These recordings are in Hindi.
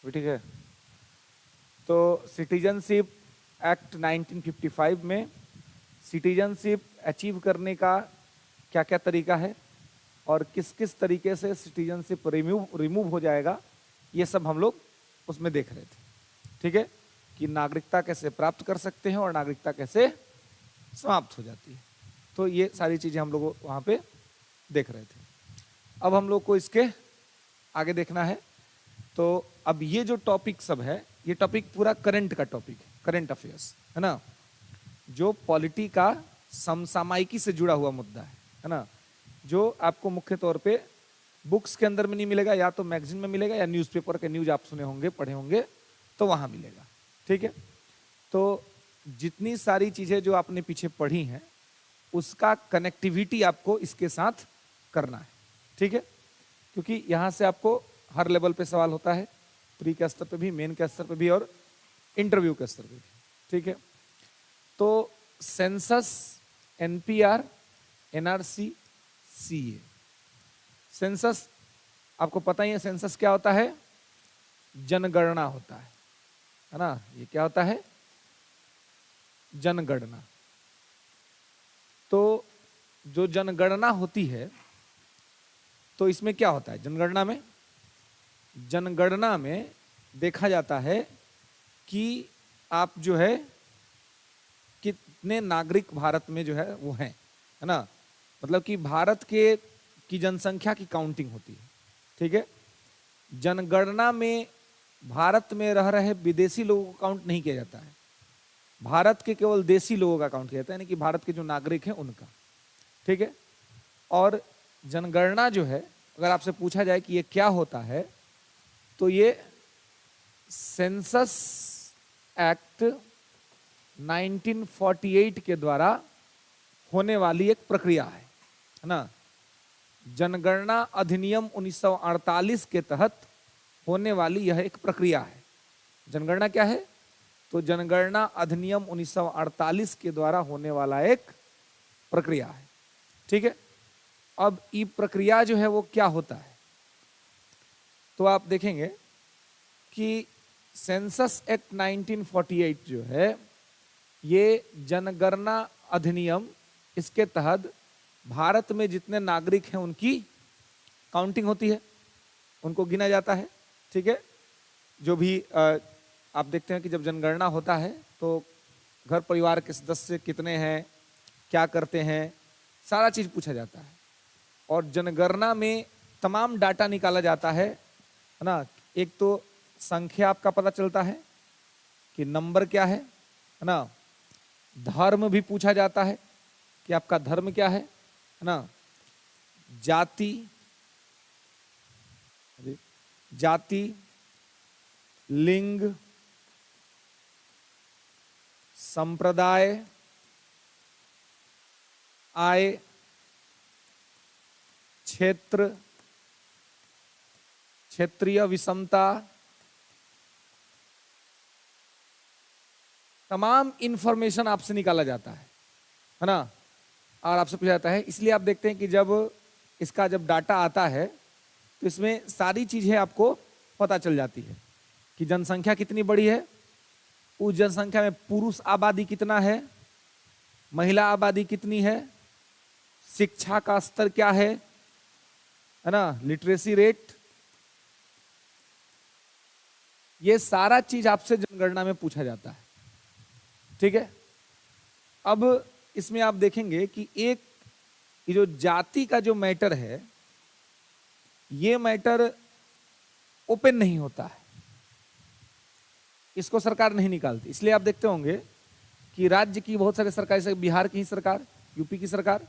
ठीक है। तो सिटीजनशिप एक्ट 1955 में सिटीजनशिप अचीव करने का क्या क्या तरीका है और किस किस तरीके से सिटीजनशिप रिमूव हो जाएगा, ये सब हम लोग उसमें देख रहे थे। ठीक है, कि नागरिकता कैसे प्राप्त कर सकते हैं और नागरिकता कैसे समाप्त हो जाती है। तो ये सारी चीजें हम लोग वहां पे देख रहे थे। अब हम लोग को इसके आगे देखना है। तो अब ये जो टॉपिक सब है, ये टॉपिक पूरा करंट का टॉपिक है, करंट अफेयर्स है ना, जो पॉलिटी का समसामयिकी से जुड़ा हुआ मुद्दा है ना, जो आपको मुख्य तौर पे बुक्स के अंदर में नहीं मिलेगा, या तो मैगजीन में मिलेगा या न्यूज़पेपर के न्यूज आप सुने होंगे, पढ़े होंगे, तो वहां मिलेगा। ठीक है, तो जितनी सारी चीजें जो आपने पीछे पढ़ी हैं उसका कनेक्टिविटी आपको इसके साथ करना है। ठीक है, क्योंकि यहां से आपको हर लेवल पे सवाल होता है, प्री के स्तर पे भी, मेन के स्तर पे भी और इंटरव्यू के स्तर पे भी। ठीक है, तो census, NPR, NRC, CA. Census आपको पता ही है, सेंसस क्या होता है? जनगणना होता है ना। ये क्या होता है? जनगणना। तो जो जनगणना होती है, तो इसमें क्या होता है जनगणना में? जनगणना में देखा जाता है कि आप जो है कितने नागरिक भारत में जो है वो हैं, है ना। मतलब कि भारत के की जनसंख्या की काउंटिंग होती है। ठीक है, जनगणना में भारत में रह रहे विदेशी लोगों को काउंट नहीं किया जाता है, भारत के केवल देशी लोगों का काउंट किया जाता है, यानी कि भारत के जो नागरिक हैं उनका। ठीक है, और जनगणना जो है, अगर आपसे पूछा जाए कि ये क्या होता है, तो ये सेंसस एक्ट 1948 के द्वारा होने वाली एक प्रक्रिया है ना। जनगणना अधिनियम 1948 के तहत होने वाली यह एक प्रक्रिया है। जनगणना क्या है? तो जनगणना अधिनियम 1948 के द्वारा होने वाला एक प्रक्रिया है। ठीक है, अब ये प्रक्रिया जो है वो क्या होता है, तो आप देखेंगे कि सेंसस एक्ट 1948 जो है, ये जनगणना अधिनियम, इसके तहत भारत में जितने नागरिक हैं उनकी काउंटिंग होती है, उनको गिना जाता है। ठीक है, जो भी आप देखते हैं कि जब जनगणना होता है तो घर परिवार के सदस्य कितने हैं, क्या करते हैं, सारा चीज पूछा जाता है। और जनगणना में तमाम डाटा निकाला जाता है ना। एक तो संख्या आपका पता चलता है कि नंबर क्या है ना। धर्म भी पूछा जाता है कि आपका धर्म क्या है ना। जाति, लिंग, संप्रदाय, आय, क्षेत्र, क्षेत्रीय विषमता, तमाम इंफॉर्मेशन आपसे निकाला जाता है ना, और आपसे पूछा जाता है। इसलिए आप देखते हैं कि जब इसका जब डाटा आता है तो इसमें सारी चीजें आपको पता चल जाती है कि जनसंख्या कितनी बड़ी है, उस जनसंख्या में पुरुष आबादी कितना है, महिला आबादी कितनी है, शिक्षा का स्तर क्या है ना, लिटरेसी रेट, ये सारा चीज आपसे जनगणना में पूछा जाता है। ठीक है, अब इसमें आप देखेंगे कि एक ये जो जाति का जो मैटर है, ये मैटर ओपन नहीं होता है, इसको सरकार नहीं निकालती। इसलिए आप देखते होंगे कि राज्य की बहुत सारे सरकार, जैसे बिहार की ही सरकार, यूपी की सरकार,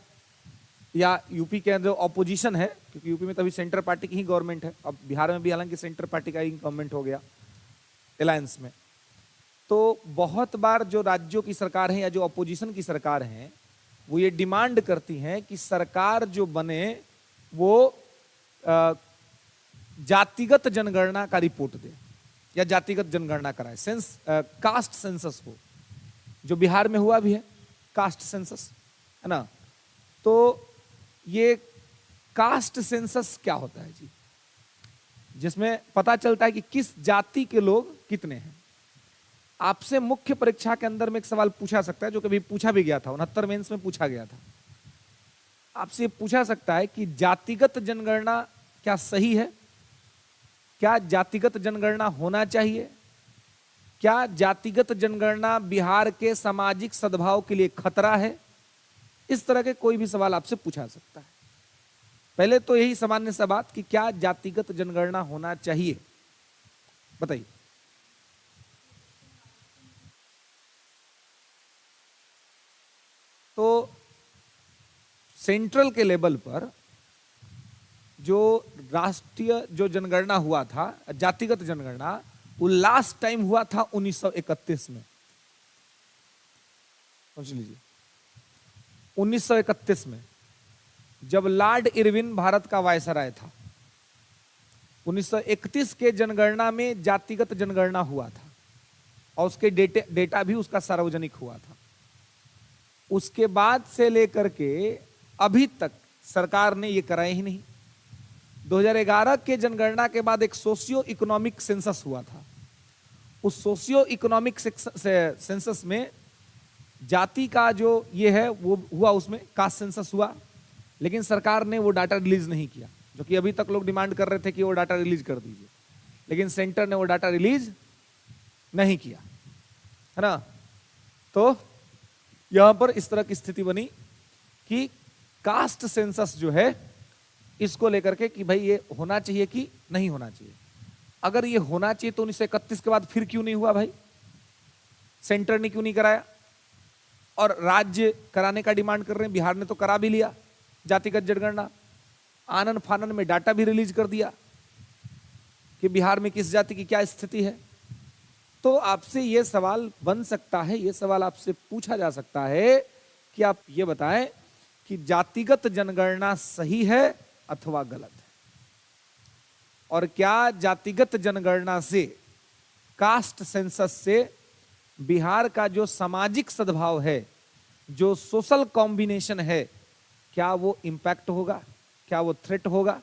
या यूपी के जो ऑपोजिशन है, क्योंकि यूपी में तभी सेंटर पार्टी की ही गवर्नमेंट है, अब बिहार में भी हालांकि सेंटर पार्टी का ही गवर्नमेंट हो गया अलायंस में। तो बहुत बार जो राज्यों की सरकार है या जो ऑपोजिशन की सरकार है, वो ये डिमांड करती हैं कि सरकार जो बने वो जातिगत जनगणना का रिपोर्ट दे या जातिगत जनगणना कराए, कास्ट सेंसस हो, जो बिहार में हुआ भी है कास्ट सेंसस, है ना। तो ये कास्ट सेंसस क्या होता है जी? जिसमें पता चलता है कि किस जाति के लोग कितने हैं। आपसे मुख्य परीक्षा के अंदर में एक सवाल पूछा सकता है, जो कभी पूछा भी गया था, 69 मेंस में पूछा गया था। आपसे पूछा सकता है कि जातिगत जनगणना क्या सही है, क्या जातिगत जनगणना होना चाहिए, क्या जातिगत जनगणना बिहार के सामाजिक सद्भाव के लिए खतरा है। इस तरह के कोई भी सवाल आपसे पूछा सकता है। पहले तो यही सामान्य सा बात कि क्या जातिगत जनगणना होना चाहिए, बताइए। तो सेंट्रल के लेवल पर जो राष्ट्रीय जो जनगणना हुआ था, जातिगत जनगणना, वो लास्ट टाइम हुआ था 1931 में। सोच लीजिए 1931 में, जब लॉर्ड इरविन भारत का वायसराय था। 1931 के जनगणना में जातिगत जनगणना हुआ था और उसके डेटा भी उसका सार्वजनिक हुआ था। उसके बाद से लेकर के अभी तक सरकार ने ये कराया ही नहीं। 2011 के जनगणना के बाद एक सोशियो इकोनॉमिक सेंसस हुआ था। उस सोशियो इकोनॉमिक सेंसस में जाति का जो ये है वो हुआ, उसमें कास्ट सेंसस हुआ, लेकिन सरकार ने वो डाटा रिलीज नहीं किया, जो कि अभी तक लोग डिमांड कर रहे थे कि वो डाटा रिलीज कर दीजिए, लेकिन सेंटर ने वो डाटा रिलीज नहीं किया, है ना। तो यहां पर इस तरह की स्थिति बनी कि कास्ट सेंसस जो है इसको लेकर के कि भाई ये होना चाहिए कि नहीं होना चाहिए। अगर ये होना चाहिए तो 1931 के बाद फिर क्यों नहीं हुआ भाई, सेंटर ने क्यों नहीं कराया? और राज्य कराने का डिमांड कर रहे हैं, बिहार ने तो करा भी लिया जातिगत जनगणना, आनन फानन में डाटा भी रिलीज कर दिया कि बिहार में किस जाति की क्या स्थिति है। तो आपसे यह सवाल बन सकता है, यह सवाल आपसे पूछा जा सकता है कि आप ये बताएं कि जातिगत जनगणना सही है अथवा गलत है, और क्या जातिगत जनगणना से, कास्ट सेंसस से बिहार का जो सामाजिक सद्भाव है, जो सोशल कॉम्बिनेशन है, क्या वो इंपैक्ट होगा, क्या वो थ्रेट होगा?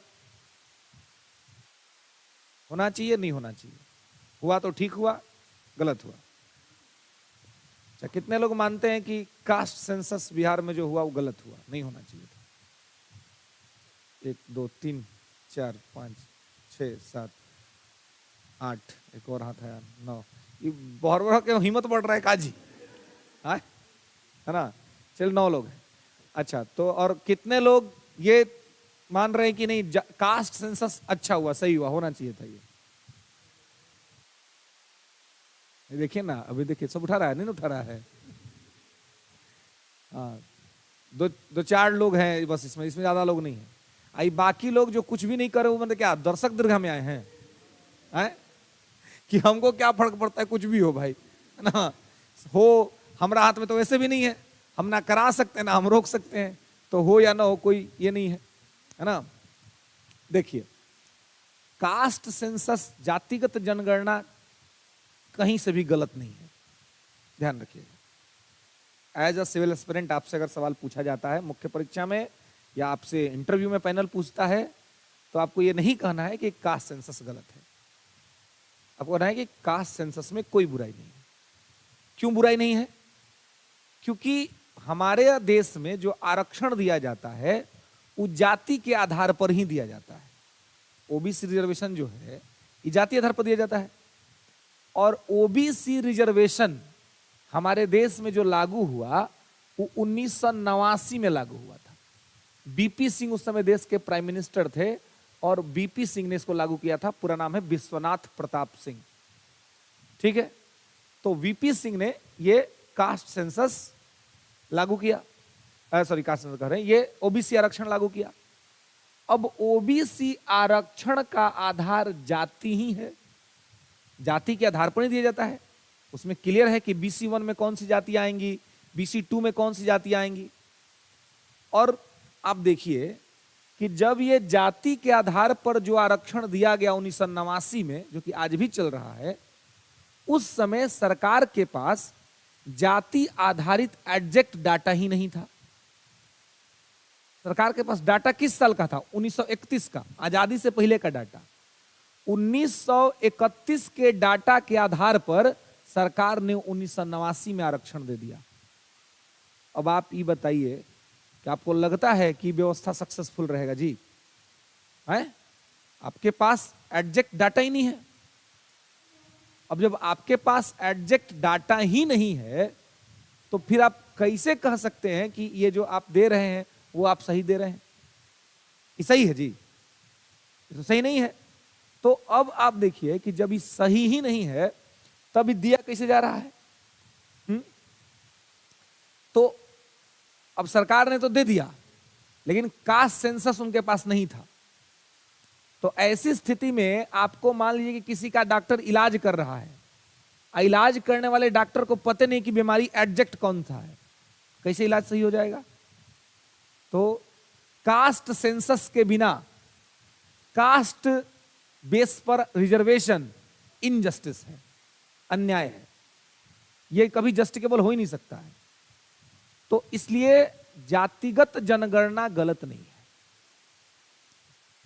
होना चाहिए नहीं होना चाहिए? हुआ तो ठीक हुआ, गलत हुआ? अच्छा, कितने लोग मानते हैं कि कास्ट सेंसस बिहार में जो हुआ वो गलत हुआ, नहीं होना चाहिए था? 1 2 3 4 5 6 7 8, एक और हाथ है 9। ये बहुत के हिम्मत बढ़ रहा है काजी, है ना। चल 9 लोग हैं। अच्छा, तो और कितने लोग ये मान रहे हैं कि नहीं कास्ट सेंसस अच्छा हुआ, सही हुआ, होना चाहिए था? ये देखिए ना, अभी देखिए सब उठा रहा है, नहीं उठा रहा है। हाँ, दो चार लोग हैं बस, इसमें ज्यादा लोग नहीं है। आई बाकी लोग जो कुछ भी नहीं करे वो मतलब क्या दर्शक दीर्घा में आए हैं, कि हमको क्या फर्क पड़ता है, कुछ भी हो भाई, है ना। हो हमारा हाथ में तो वैसे भी नहीं है, हम ना करा सकते ना हम रोक सकते हैं, तो हो या ना हो कोई ये नहीं है ना। देखिए, कास्ट सेंसस, जातिगत जनगणना कहीं से भी गलत नहीं है, ध्यान रखिएगा। एज अ सिविल एस्पिरेंट आपसे अगर सवाल पूछा जाता है मुख्य परीक्षा में या आपसे इंटरव्यू में पैनल पूछता है, तो आपको ये नहीं कहना है कि कास्ट सेंसस गलत है, आपको कहना है कि कास्ट सेंसस में कोई बुराई नहीं है। क्यों बुराई नहीं है? क्योंकि हमारे देश में जो आरक्षण दिया जाता है वो जाति के आधार पर ही दिया जाता है। ओबीसी रिजर्वेशन जो है ये जाति आधार पर दिया जाता है, और ओबीसी रिजर्वेशन हमारे देश में जो लागू हुआ वो 1989 में लागू हुआ था। बीपी सिंह उस समय देश के प्राइम मिनिस्टर थे, और बीपी सिंह ने इसको लागू किया था। पूरा नाम है विश्वनाथ प्रताप सिंह, ठीक है। तो वीपी सिंह ने ये कास्ट सेंसस लागू किया, सॉरी कास्ट सेंसस कह रहे हैं, ये ओबीसी आरक्षण लागू किया। अब ओबीसी आरक्षण का आधार जाति ही है, जाति के आधार पर नहीं दिया जाता है। उसमें क्लियर है कि BC1 में कौन सी जाति आएंगी, BC2 में कौन सी जाति आएंगी। और आप देखिए कि जब ये जाति के आधार पर जो आरक्षण दिया गया 1989 में, जो कि आज भी चल रहा है, उस समय सरकार के पास जाति आधारित एग्जैक्ट डाटा ही नहीं था। सरकार के पास डाटा किस साल का था? 1931 का, आजादी से पहले का डाटा। 1931 के डाटा के आधार पर सरकार ने 1989 में आरक्षण दे दिया। अब आप ये बताइए कि आपको लगता है कि व्यवस्था सक्सेसफुल रहेगा जी? है? आपके पास एग्जैक्ट डाटा ही नहीं है। अब जब आपके पास एग्जैक्ट डाटा ही नहीं है तो फिर आप कैसे कह सकते हैं कि ये जो आप दे रहे हैं वो आप सही दे रहे हैं? ये सही है जी? ये तो सही नहीं है। तो अब आप देखिए कि जब ये सही ही नहीं है तब ये दिया कैसे जा रहा है? तो अब सरकार ने तो दे दिया लेकिन कास्ट सेंसस उनके पास नहीं था। तो ऐसी स्थिति में आपको मान लीजिए कि किसी का डॉक्टर इलाज कर रहा है, इलाज करने वाले डॉक्टर को पता नहीं कि बीमारी एग्जैक्ट कौन सा है, कैसे इलाज सही हो जाएगा? तो कास्ट सेंसस के बिना कास्ट बेस पर रिजर्वेशन इनजस्टिस है, अन्याय है। यह कभी जस्टिफिकेबल हो ही नहीं सकता है। तो इसलिए जातिगत जनगणना गलत नहीं है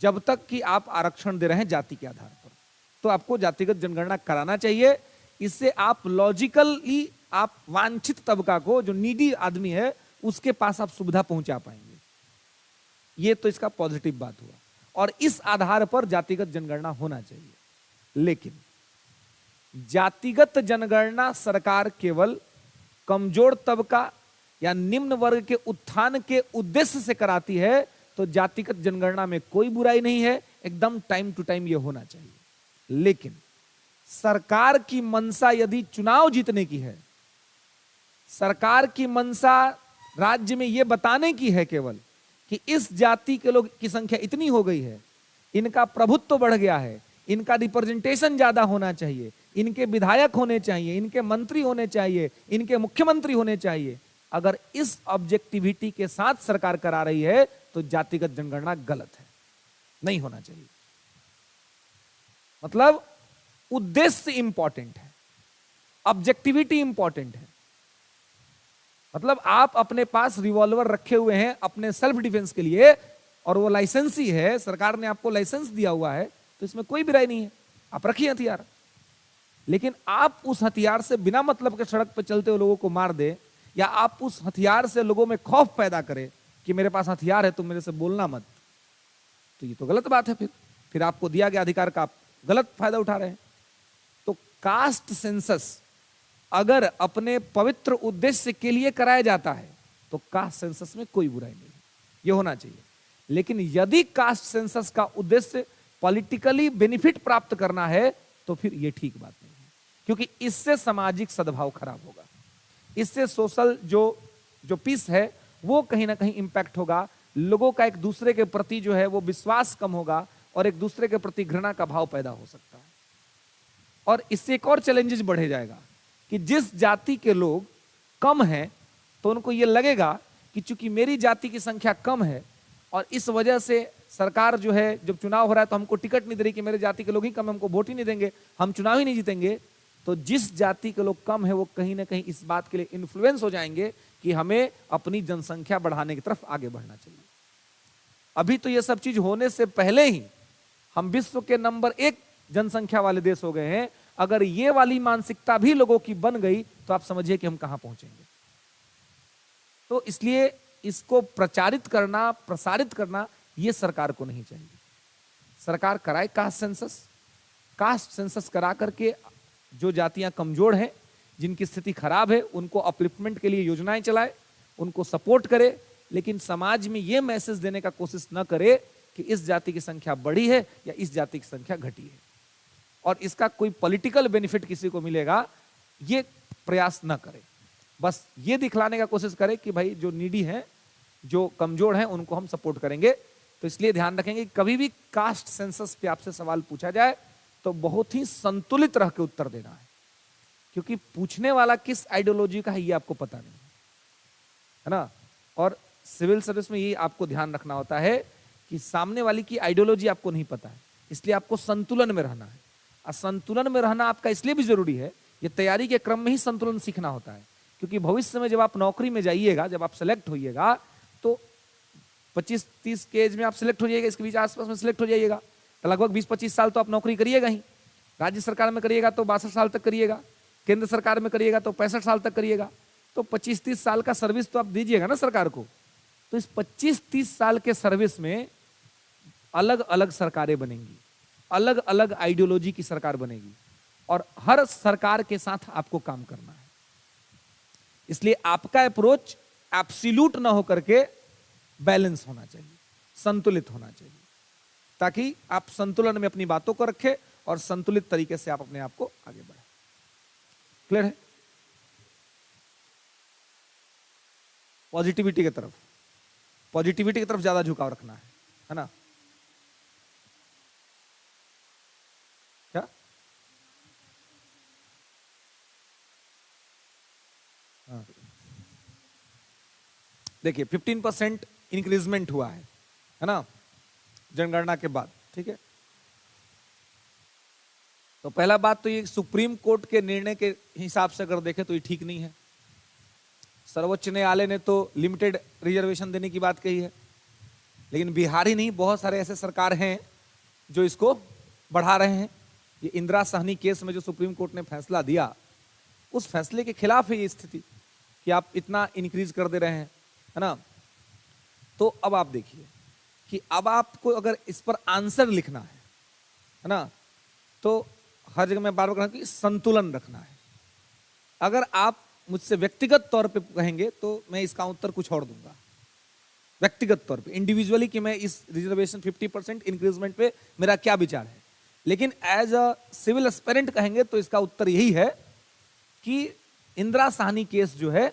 जब तक कि आप आरक्षण दे रहे हैं जाति के आधार पर, तो आपको जातिगत जनगणना कराना चाहिए। इससे आप लॉजिकली आप वांछित तबका को, जो नीडी आदमी है, उसके पास आप सुविधा पहुंचा पाएंगे। ये तो इसका पॉजिटिव बात हुआ और इस आधार पर जातिगत जनगणना होना चाहिए। लेकिन जातिगत जनगणना सरकार केवल कमजोर तबका या निम्न वर्ग के उत्थान के उद्देश्य से कराती है तो जातिगत जनगणना में कोई बुराई नहीं है, एकदम टाइम टू टाइम यह होना चाहिए। लेकिन सरकार की मंशा यदि चुनाव जीतने की है, सरकार की मंशा राज्य में यह बताने की है केवल कि इस जाति के लोग की संख्या इतनी हो गई है, इनका प्रभुत्व तो बढ़ गया है, इनका रिप्रेजेंटेशन ज्यादा होना चाहिए, इनके विधायक होने चाहिए, इनके मंत्री होने चाहिए, इनके मुख्यमंत्री होने चाहिए, अगर इस ऑब्जेक्टिविटी के साथ सरकार करा रही है तो जातिगत जनगणना गलत है, नहीं होना चाहिए। मतलब उद्देश्य इंपॉर्टेंट है, ऑब्जेक्टिविटी इंपॉर्टेंट है। मतलब आप अपने पास रिवॉल्वर रखे हुए हैं अपने सेल्फ डिफेंस के लिए और वो लाइसेंस ही है, सरकार ने आपको लाइसेंस दिया हुआ है, तो इसमें कोई बुराई नहीं है, आप रखिए हथियार। लेकिन आप उस हथियार से बिना मतलब के सड़क पर चलते हुए लोगों को मार दे, या आप उस हथियार से लोगों में खौफ पैदा करें कि मेरे पास हथियार है तुम मेरे से बोलना मत, तो ये तो गलत बात है। फिर आपको दिया गया अधिकार का आप गलत फायदा उठा रहे हैं। तो कास्ट सेंसस अगर अपने पवित्र उद्देश्य के लिए कराया जाता है तो कास्ट सेंसस में कोई बुराई नहीं, ये होना चाहिए। लेकिन यदि कास्ट सेंसस का उद्देश्य पॉलिटिकली बेनिफिट प्राप्त करना है तो फिर यह ठीक बात नहीं है, क्योंकि इससे सामाजिक सद्भाव खराब होगा, इससे सोशल जो पीस है वो कहीं ना कहीं इंपैक्ट होगा, लोगों का एक दूसरे के प्रति जो है वो विश्वास कम होगा और एक दूसरे के प्रति घृणा का भाव पैदा हो सकता है। और इससे एक और चैलेंजेस बढ़े जाएगा कि जिस जाति के लोग कम हैं तो उनको ये लगेगा कि चूंकि मेरी जाति की संख्या कम है और इस वजह से सरकार जो है जब चुनाव हो रहा है तो हमको टिकट नहीं दे रही कि मेरे जाति के लोग ही कम, हमको वोट ही नहीं देंगे, हम चुनाव ही नहीं जीतेंगे। तो जिस जाति के लोग कम है वो कहीं ना कहीं इस बात के लिए इन्फ्लुएंस हो जाएंगे कि हमें अपनी जनसंख्या बढ़ाने की तरफ आगे बढ़ना चाहिए। अभी तो ये सब चीज होने से पहले ही हम विश्व के नंबर 1 जनसंख्या वाले देश हो गए हैं। अगर ये वाली मानसिकता भी लोगों की बन गई तो आप समझिए कि हम कहां पहुंचेंगे। तो इसलिए इसको प्रचारित करना, प्रसारित करना ये सरकार को नहीं चाहिए। सरकार कराए कास्ट सेंसस करा करके जो जातियां कमजोर हैं, जिनकी स्थिति खराब है, उनको अपलिफ्टमेंट के लिए योजनाएं चलाए, उनको सपोर्ट करे, लेकिन समाज में यह मैसेज देने का कोशिश न करे कि इस जाति की संख्या बढ़ी है या इस जाति की संख्या घटी है और इसका कोई पॉलिटिकल बेनिफिट किसी को मिलेगा, ये प्रयास न करे। बस ये दिखलाने का कोशिश करे कि भाई जो नीडी हैं, जो कमजोर हैं, उनको हम सपोर्ट करेंगे। तो इसलिए ध्यान रखेंगे कि कभी भी कास्ट सेंसस पे आपसे सवाल पूछा जाए तो बहुत ही संतुलित रह के उत्तर देना है, क्योंकि पूछने वाला किस आइडियोलॉजी का है ये आपको पता नहीं है ना। और सिविल सर्विस में ये आपको ध्यान रखना होता है कि सामने वाली की आइडियोलॉजी आपको नहीं पता है, इसलिए आपको संतुलन में रहना है। और संतुलन में रहना आपका इसलिए भी जरूरी है, ये तैयारी के क्रम में ही संतुलन सीखना होता है, क्योंकि भविष्य में जब आप नौकरी में जाइएगा, जब आप सेलेक्ट होइएगा तो 25-30 के एज में आप सिलेक्ट हो जाइएगा, इसके बीच आसपास में सिलेक्ट हो जाइएगा, लगभग 20-25 साल तो आप नौकरी करिएगा ही। राज्य सरकार में करिएगा तो 62 साल तक करिएगा, केंद्र सरकार में करिएगा तो 65 साल तक करिएगा, तो 25-30 साल का सर्विस तो आप दीजिएगा ना सरकार को। तो इस 25-30 साल के सर्विस में अलग अलग सरकारें बनेंगी, अलग अलग आइडियोलॉजी की सरकार बनेगी, और हर सरकार के साथ आपको काम करना है। इसलिए आपका अप्रोच एब्सोल्यूट ना होकर के बैलेंस होना चाहिए, संतुलित होना चाहिए, ताकि आप संतुलन में अपनी बातों को रखें और संतुलित तरीके से आप अपने आप को आगे बढ़ाएं। क्लियर है? पॉजिटिविटी की तरफ ज्यादा झुकाव रखना है ना? क्या? हाँ, देखिए 15% इंक्रीजमेंट हुआ है ना जनगणना के बाद, ठीक है। तो पहला बात तो ये सुप्रीम कोर्ट के निर्णय के हिसाब से अगर देखें तो ये ठीक नहीं है। सर्वोच्च न्यायालय ने तो लिमिटेड रिजर्वेशन देने की बात कही है, लेकिन बिहार ही नहीं, बहुत सारे ऐसे सरकार हैं जो इसको बढ़ा रहे हैं। ये इंदिरा सहनी केस में जो सुप्रीम कोर्ट ने फैसला दिया, उस फैसले के खिलाफ है ये स्थिति कि आप इतना इंक्रीज कर दे रहे हैं, है ना। तो अब आप देखिए कि अब आपको अगर इस पर आंसर लिखना है ना, तो हर जगह मैं बार बार कहूं कि संतुलन रखना है। अगर आप मुझसे व्यक्तिगत तौर पे कहेंगे तो मैं इसका उत्तर कुछ और दूंगा, व्यक्तिगत तौर पे इंडिविजुअली, कि मैं इस रिजर्वेशन 50% इंक्रीजमेंट पे मेरा क्या विचार है। लेकिन एज अ सिविल एस्पिरेंट कहेंगे तो इसका उत्तर यही है कि इंदिरा साहनी केस जो है,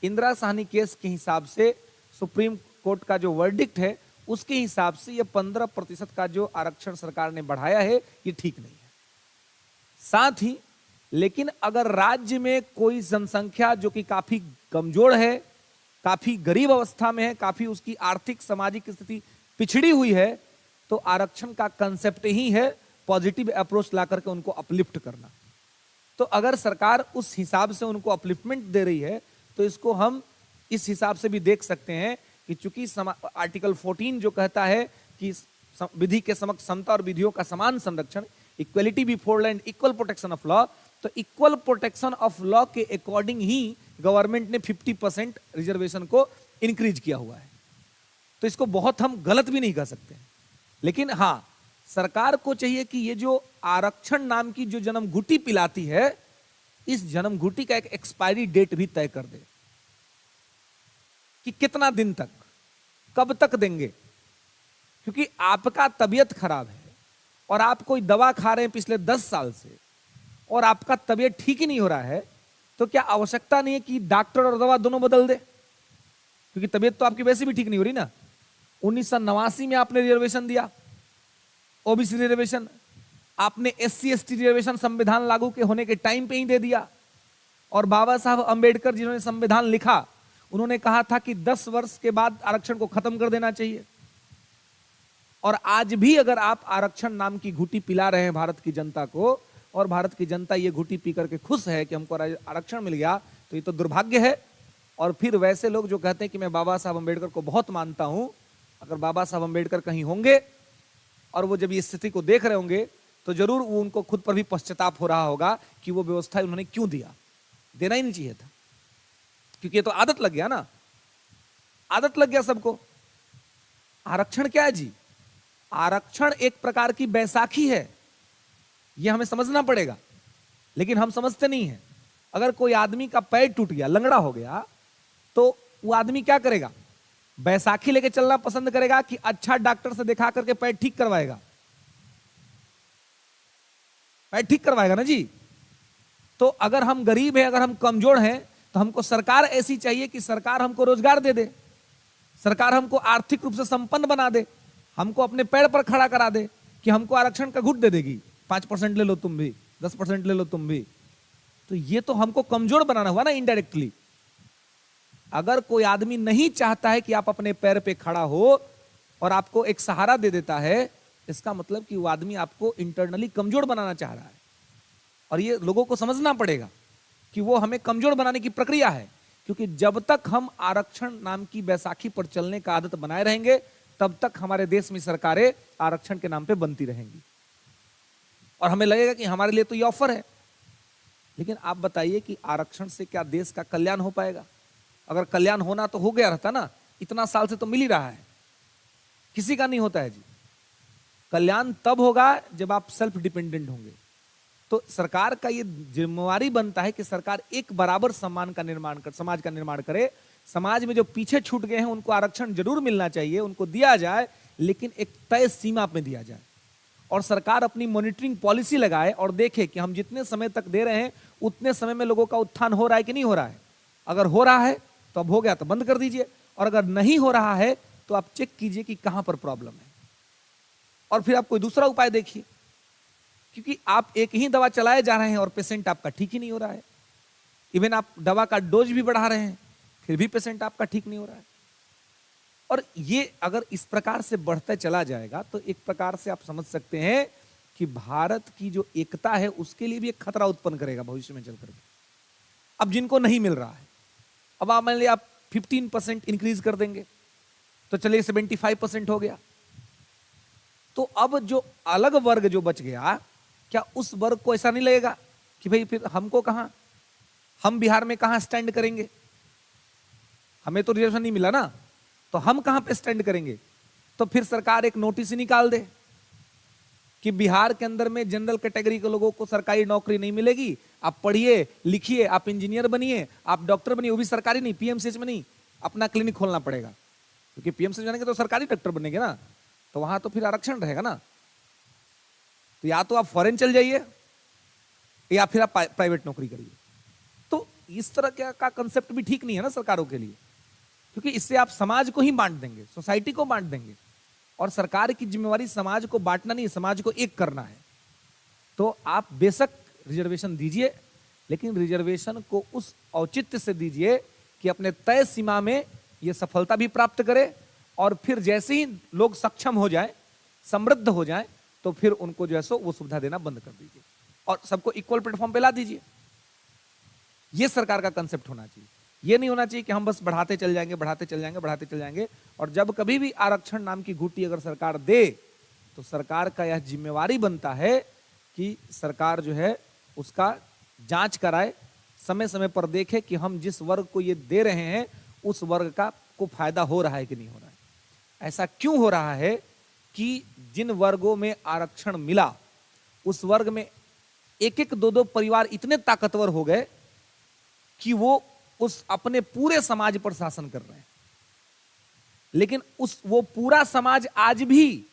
इंदिरा साहनी केस के हिसाब से सुप्रीम कोर्ट का जो वर्डिक्ट है, उसके हिसाब से ये 15% का जो आरक्षण सरकार ने बढ़ाया है, ये ठीक नहीं है। साथ ही लेकिन अगर राज्य में कोई जनसंख्या जो कि काफी कमजोर है, काफी गरीब अवस्था में है, काफी उसकी आर्थिक सामाजिक स्थिति पिछड़ी हुई है, तो आरक्षण का कंसेप्ट ही है पॉजिटिव अप्रोच ला करके उनको अपलिफ्ट करना। तो अगर सरकार उस हिसाब से उनको अपलिफ्टमेंट दे रही है, तो इसको हम इस हिसाब से भी देख सकते हैं कि चूंकि आर्टिकल 14 जो कहता है कि विधि के समक्ष समता और विधियों का समान संरक्षण, equality before law and equal protection of law, तो इक्वल प्रोटेक्शन ऑफ लॉ के अकॉर्डिंग ही गवर्नमेंट ने 50% रिजर्वेशन को इंक्रीज किया हुआ है। तो इसको बहुत हम गलत भी नहीं कह सकते, लेकिन हाँ, सरकार को चाहिए कि ये जो आरक्षण नाम की जो जन्मघुटी पिलाती है, इस जन्मघुटी का एक एक्सपायरी डेट भी तय कर दे कि कितना दिन तक, कब तक देंगे। क्योंकि आपका तबीयत खराब है और आप कोई दवा खा रहे हैं पिछले 10 साल से और आपका तबीयत ठीक ही नहीं हो रहा है, तो क्या आवश्यकता नहीं है कि डॉक्टर और दवा दोनों बदल दे? क्योंकि तबीयत तो आपकी वैसे भी ठीक नहीं हो रही ना। 1989 में आपने रिजर्वेशन दिया, ओबीसी रिजर्वेशन, आपने SC ST रिजर्वेशन संविधान लागू के होने के टाइम पे ही दे दिया। और बाबा साहब अंबेडकर जिन्होंने संविधान लिखा, उन्होंने कहा था कि 10 वर्ष के बाद आरक्षण को खत्म कर देना चाहिए। और आज भी अगर आप आरक्षण नाम की घुटी पिला रहे हैं भारत की जनता को, और भारत की जनता ये घुटी पी करके खुश है कि हमको आरक्षण मिल गया, तो ये तो दुर्भाग्य है। और फिर वैसे लोग जो कहते हैं कि मैं बाबा साहब अंबेडकर को बहुत मानता हूं, अगर बाबा साहब अंबेडकर कहीं होंगे और वो जब इस स्थिति को देख रहे होंगे, तो जरूर वो उनको खुद पर भी पश्चाताप हो रहा होगा कि वो व्यवस्था उन्होंने क्यों दिया, देना ही नहीं चाहिए था। क्योंकि ये तो आदत लग गया ना, आदत लग गया सबको। आरक्षण क्या है जी? आरक्षण एक प्रकार की बैसाखी है, यह हमें समझना पड़ेगा, लेकिन हम समझते नहीं हैं। अगर कोई आदमी का पैर टूट गया, लंगड़ा हो गया, तो वो आदमी क्या करेगा? बैसाखी लेके चलना पसंद करेगा कि अच्छा डॉक्टर से दिखा करके पैर ठीक करवाएगा? पैर ठीक करवाएगा ना जी। तो अगर हम गरीब हैं, अगर हम कमजोर हैं, तो हमको सरकार ऐसी चाहिए कि सरकार हमको रोजगार दे दे, सरकार हमको आर्थिक रूप से संपन्न बना दे, हमको अपने पैर पर खड़ा करा दे कि हमको आरक्षण का घूट दे देगी, 5% ले लो तुम भी, 10% ले लो तुम भी। तो ये तो हमको कमजोर बनाना हुआ ना इनडायरेक्टली। अगर कोई आदमी नहीं चाहता है कि आप अपने पैर पे खड़ा हो और आपको एक सहारा दे देता है, इसका मतलब कि वो आदमी आपको इंटरनली कमजोर बनाना चाह रहा है। और ये लोगों को समझना पड़ेगा कि वो हमें कमजोर बनाने की प्रक्रिया है। क्योंकि जब तक हम आरक्षण नाम की बैसाखी पर चलने का आदत बनाए रहेंगे, तब तक हमारे देश में सरकारें आरक्षण के नाम पे बनती रहेंगी और हमें लगेगा कि हमारे लिए तो ये ऑफर है। लेकिन आप बताइए कि आरक्षण से क्या देश का कल्याण हो पाएगा? अगर कल्याण होना तो हो गया रहता ना, इतना साल से तो मिल ही रहा है, किसी का नहीं होता है जी। कल्याण तब होगा जब आप सेल्फ डिपेंडेंट होंगे। तो सरकार का ये जिम्मेवारी बनता है कि सरकार एक बराबर सम्मान का निर्माण कर, समाज का निर्माण करे। समाज में जो पीछे छूट गए हैं उनको आरक्षण जरूर मिलना चाहिए, उनको दिया जाए, लेकिन एक तय सीमा में दिया जाए। और सरकार अपनी मॉनिटरिंग पॉलिसी लगाए और देखे कि हम जितने समय तक दे रहे हैं उतने समय में लोगों का उत्थान हो रहा है कि नहीं हो रहा है। अगर हो रहा है तो अब हो गया तो बंद कर दीजिए, और अगर नहीं हो रहा है तो आप चेक कीजिए कि कहां पर प्रॉब्लम है, और फिर आप कोई दूसरा उपाय देखिए। क्योंकि आप एक ही दवा चलाए जा रहे हैं और पेशेंट आपका ठीक ही नहीं हो रहा है। इवन आप दवा का डोज भी बढ़ा रहे हैं, फिर भी पेशेंट आपका ठीक नहीं हो रहा है। और ये अगर इस प्रकार से बढ़ता चला जाएगा तो एक प्रकार से आप समझ सकते हैं कि भारत की जो एकता है उसके लिए भी एक खतरा उत्पन्न करेगा भविष्य में चलकर। अब जिनको नहीं मिल रहा है, अब आप मान लीजिए आप 15% इंक्रीज कर देंगे तो चलिए 75% हो गया, तो अब जो अलग वर्ग जो बच गया, क्या उस वर्ग को ऐसा नहीं लगेगा कि भाई फिर हमको कहां, हम बिहार में कहां स्टैंड करेंगे? हमें तो रिजर्वेशन नहीं मिला ना, तो हम कहां पे स्टैंड करेंगे? तो फिर सरकार एक नोटिस ही निकाल दे कि बिहार के अंदर में जनरल कैटेगरी के लोगों को सरकारी नौकरी नहीं मिलेगी, आप पढ़िए लिखिए, आप इंजीनियर बनिए, आप डॉक्टर बनिए, वो भी सरकारी नहीं, पीएमसीएच में नहीं, अपना क्लिनिक खोलना पड़ेगा, क्योंकि पीएमसीएच बनेंगे तो सरकारी डॉक्टर बनेंगे ना, तो वहां तो फिर आरक्षण रहेगा ना। तो या तो आप फॉरेन चल जाइए या फिर आप प्राइवेट नौकरी करिए। तो इस तरह का कंसेप्ट भी ठीक नहीं है ना सरकारों के लिए, क्योंकि इससे आप समाज को ही बांट देंगे, सोसाइटी को बांट देंगे, और सरकार की जिम्मेवारी समाज को बांटना नहीं, समाज को एक करना है। तो आप बेशक रिजर्वेशन दीजिए, लेकिन रिजर्वेशन को उस औचित्य से दीजिए कि अपने तय सीमा में यह सफलता भी प्राप्त करे, और फिर जैसे ही लोग सक्षम हो जाए, समृद्ध हो जाए, तो फिर उनको जो है सो वो सुविधा देना बंद कर दीजिए और सबको इक्वल प्लेटफॉर्म पे ला दीजिए। यह सरकार का कंसेप्ट होना चाहिए। यह नहीं होना चाहिए कि हम बस बढ़ाते चल जाएंगे, बढ़ाते चल जाएंगे, बढ़ाते चल जाएंगे, और जब कभी भी आरक्षण नाम की घूटी अगर सरकार दे तो सरकार का यह जिम्मेवारी बनता है कि सरकार जो है उसका जांच कराए, समय समय पर देखे कि हम जिस वर्ग को ये दे रहे हैं उस वर्ग का को फायदा हो रहा है कि नहीं हो रहा है। ऐसा क्यों हो रहा है कि जिन वर्गों में आरक्षण मिला उस वर्ग में एक एक दो दो परिवार इतने ताकतवर हो गए कि वो उस अपने पूरे समाज पर शासन कर रहे हैं, लेकिन वो पूरा समाज आज भी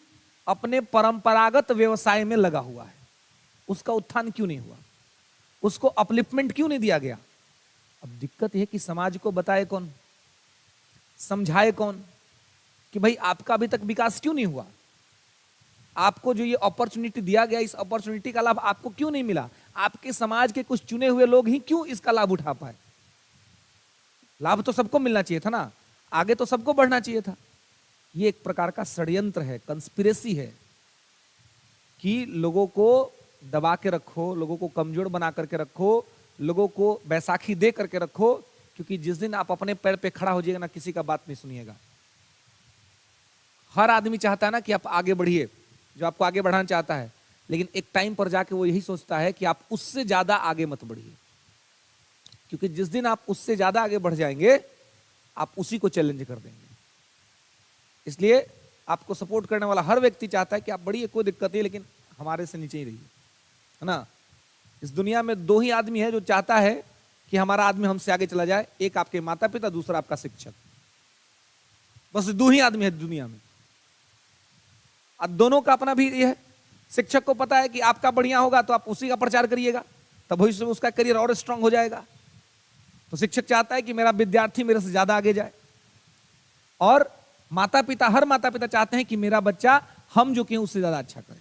अपने परंपरागत व्यवसाय में लगा हुआ है। उसका उत्थान क्यों नहीं हुआ? उसको अपलिफ्टमेंट क्यों नहीं दिया गया? अब दिक्कत यह कि समाज को बताए कौन, समझाए कौन कि भाई आपका अभी तक विकास क्यों नहीं हुआ? आपको जो ये अपॉर्चुनिटी दिया गया, इस अपॉर्चुनिटी का लाभ आपको क्यों नहीं मिला? आपके समाज के कुछ चुने हुए लोग ही क्यों इसका लाभ उठा पाए? लाभ तो सबको मिलना चाहिए था ना, आगे तो सबको बढ़ना चाहिए था। ये एक प्रकार का षड्यंत्र है, कंस्पिरेसी है कि लोगों को दबा के रखो, लोगों को कमजोर बना करके रखो, लोगों को बैसाखी दे करके रखो, क्योंकि जिस दिन आप अपने पैर पे खड़ा हो जाइएगा ना, किसी का बात नहीं सुनिएगा। हर आदमी चाहता है ना कि आप आगे बढ़िए, जो आपको आगे बढ़ाना चाहता है, लेकिन एक टाइम पर जाके वो यही सोचता है कि आप उससे ज्यादा आगे मत बढ़िए, क्योंकि जिस दिन आप उससे ज्यादा आगे बढ़ जाएंगे आप उसी को चैलेंज कर देंगे। इसलिए आपको सपोर्ट करने वाला हर व्यक्ति चाहता है कि आप बढ़िए, कोई दिक्कत नहीं, लेकिन हमारे से नीचे ही रहिए, है ना। इस दुनिया में दो ही आदमी है जो चाहता है कि हमारा आदमी हमसे आगे चला जाए, एक आपके माता पिता, दूसरा आपका शिक्षक। बस दो ही आदमी है दुनिया में। अब दोनों का अपना भी ये है, शिक्षक को पता है कि आपका बढ़िया होगा तो आप उसी का प्रचार करिएगा, तब भविष्य में उसका करियर और स्ट्रांग हो जाएगा। तो शिक्षक चाहता है कि मेरा विद्यार्थी मेरे से ज्यादा आगे जाए, और माता पिता, हर माता पिता चाहते हैं कि मेरा बच्चा हम जो कि उससे ज्यादा अच्छा करे।